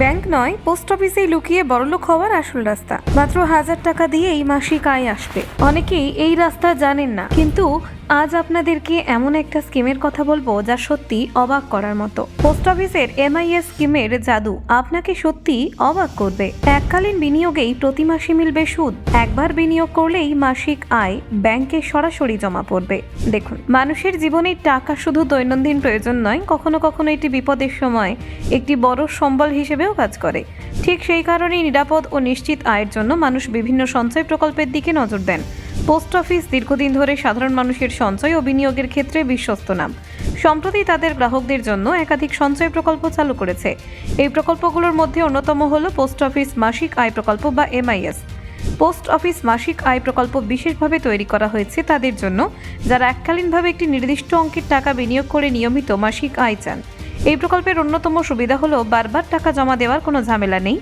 Bank নয়, post অফিসেই লুকিয়ে বড়লোক হওয়ার আসল রাস্তা। মাত্র 1000 টাকা দিয়েই মাসিক আয় আসবে। অনেকেই এই রাস্তা জানেন না, কিন্তু আজ আপনাদেরকে এমন একটা স্কিমের কথা বলবো যা সত্যি অবাক করার মতো। পোস্ট অফিসের MIS স্কিমের জাদু আপনাকে সত্যি অবাক করবে। এককালীন বিনিয়োগেই প্রতি মাসে মিলবে সুদ। একবার বিনিয়োগ করলেই মাসিক আয় ব্যাংকে সরাসরি জমা পড়বে। দেখুন, মানুষের জীবনে টাকা শুধু দৈনন্দিন প্রয়োজন নয়, কখনো কখনো এটি বিপদের সময় একটি বড় সম্বল হিসেবেও কাজ করে। ঠিক সেই কারণেই নিরাপদ ও নিশ্চিত আয়ের জন্য মানুষ বিভিন্ন সঞ্চয় প্রকল্পের দিকে নজর দেন। পোস্ট অফিস দীর্ঘদিন ধরে সাধারণ মানুষের সঞ্চয় ও বিনিয়োগের ক্ষেত্রে বিশ্বস্ত নাম। সম্প্রতি তাদের গ্রাহকদের জন্য একাধিক সঞ্চয় প্রকল্প চালু করেছে। এই প্রকল্পগুলোর মধ্যে অন্যতম হল পোস্ট অফিস মাসিক আয় প্রকল্প বা MIS। পোস্ট অফিস মাসিক আয় প্রকল্প বিশেষভাবে তৈরি করা হয়েছে তাদের জন্য যারা এককালীনভাবে একটি নির্দিষ্ট অঙ্কের টাকা বিনিয়োগ করে নিয়মিত মাসিক আয় চান। এই প্রকল্পের অন্যতম সুবিধা হলো বারবার টাকা জমা দেওয়ার কোনো ঝামেলা নেই।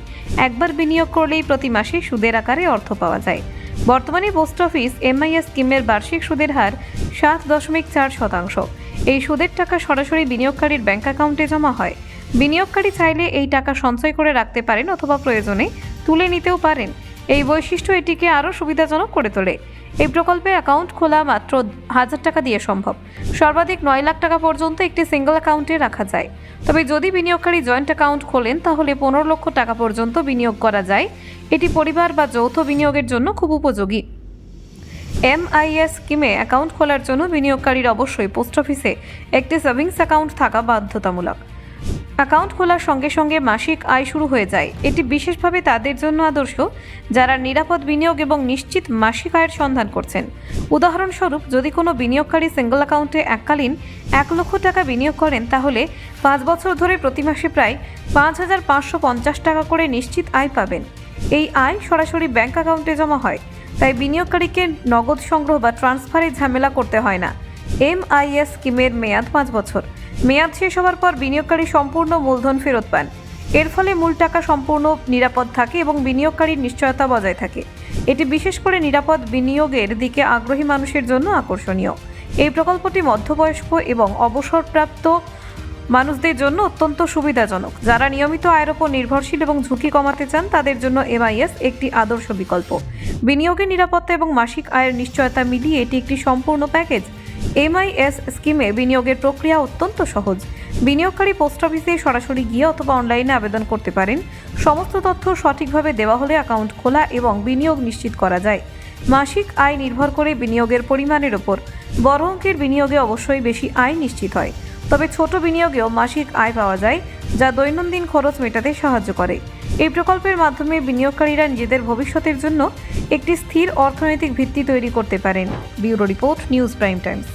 একবার বিনিয়োগ করলেই প্রতি মাসে সুদের আকারে অর্থ পাওয়া যায়। বর্তমানে পোস্ট অফিস MIS স্কিমের বার্ষিক সুদের হার 7.4%। এই সুদের টাকা সরাসরি বিনিয়োগকারীর ব্যাংক অ্যাকাউন্টে জমা হয়। বিনিয়োগকারী চাইলে এই টাকা সঞ্চয় করে রাখতে পারেন অথবা প্রয়োজনে তুলে নিতেও পারেন। এই বৈশিষ্ট্য এটিকে আরও সুবিধাজনক করে তোলে। এই প্রকল্পে অ্যাকাউন্ট খোলা মাত্র 1000 টাকা দিয়ে সম্ভব। সর্বাধিক 9 লাখ টাকা পর্যন্ত একটি সিঙ্গল অ্যাকাউন্টে রাখা যায়। তবে যদি বিনিয়োগকারী জয়েন্ট অ্যাকাউন্ট খোলেন তাহলে 15 লক্ষ টাকা পর্যন্ত বিনিয়োগ করা যায়। এটি পরিবার বা যৌথ বিনিয়োগের জন্য খুব উপযোগী। MIS স্কিমে অ্যাকাউন্ট খোলার জন্য বিনিয়োগকারীর অবশ্যই পোস্ট অফিসে একটি সেভিংস অ্যাকাউন্ট থাকা বাধ্যতামূলক। অ্যাকাউন্ট খোলার সঙ্গে সঙ্গে মাসিক আয় শুরু হয়ে যায়। এটি বিশেষভাবে তাদের জন্য আদর্শ যারা নিরাপদ বিনিয়োগ এবং নিশ্চিত মাসিক আয়ের সন্ধান করছেন। উদাহরণস্বরূপ, যদি কোনো বিনিয়োগকারী সিঙ্গল অ্যাকাউন্টে এককালীন 1 লক্ষ টাকা বিনিয়োগ করেন তাহলে 5 বছর ধরে প্রতি মাসে প্রায় 5550 টাকা করে নিশ্চিত আয় পাবেন। এই আয় সরাসরি ব্যাংক অ্যাকাউন্টে জমা হয়, তাই বিনিয়োগকারীকে নগদ সংগ্রহ বা ট্রান্সফারে ঝামেলা করতে হয় না। MIS স্কিমের মেয়াদ 5 বছর। মেয়াদ শেষ হওয়ার পর বিনিয়োগকারী সম্পূর্ণ মূলধন ফেরত পান। এর ফলে মূল টাকা সম্পূর্ণ নিরাপদ থাকে এবং বিনিয়োগকারীর নিশ্চয়তা বজায় থাকে। এটি বিশেষ করে নিরাপদ বিনিয়োগের দিকে আগ্রহী মানুষের জন্য আকর্ষণীয়। এই প্রকল্পটি মধ্যবয়স্ক এবং অবসরপ্রাপ্ত মানুষদের জন্য অত্যন্ত সুবিধাজনক। যারা নিয়মিত আয়ের ওপর নির্ভরশীল এবং ঝুঁকি কমাতে চান তাদের জন্য MIS একটি আদর্শ বিকল্প। বিনিয়োগের নিরাপত্তা এবং মাসিক আয়ের নিশ্চয়তা মিলিয়ে এটি একটি সম্পূর্ণ প্যাকেজ। MIS স্কিমে বিনিয়োগের প্রক্রিয়া অত্যন্ত সহজ। বিনিয়োগকারী পোস্ট অফিসে সরাসরি গিয়ে অথবা অনলাইনে আবেদন করতে পারেন। সমস্ত তথ্য সঠিকভাবে দেওয়া হলে অ্যাকাউন্ট খোলা এবং বিনিয়োগ নিশ্চিত করা যায়। মাসিক আয় নির্ভর করে বিনিয়োগের পরিমাণের ওপর। বড় অঙ্কের বিনিয়োগে অবশ্যই বেশি আয় নিশ্চিত হয়, তবে ছোট বিনিয়োগেও মাসিক আয় পাওয়া যায় যা দৈনন্দিন খরচ মেটাতে সাহায্য করে। এই প্রকল্পের মাধ্যমে বিনিয়োগকারীরা নিজেদের ভবিষ্যতের জন্য একটি স্থির অর্থনৈতিক ভিত্তি তৈরি করতে পারেন। Bureau report, news prime Times.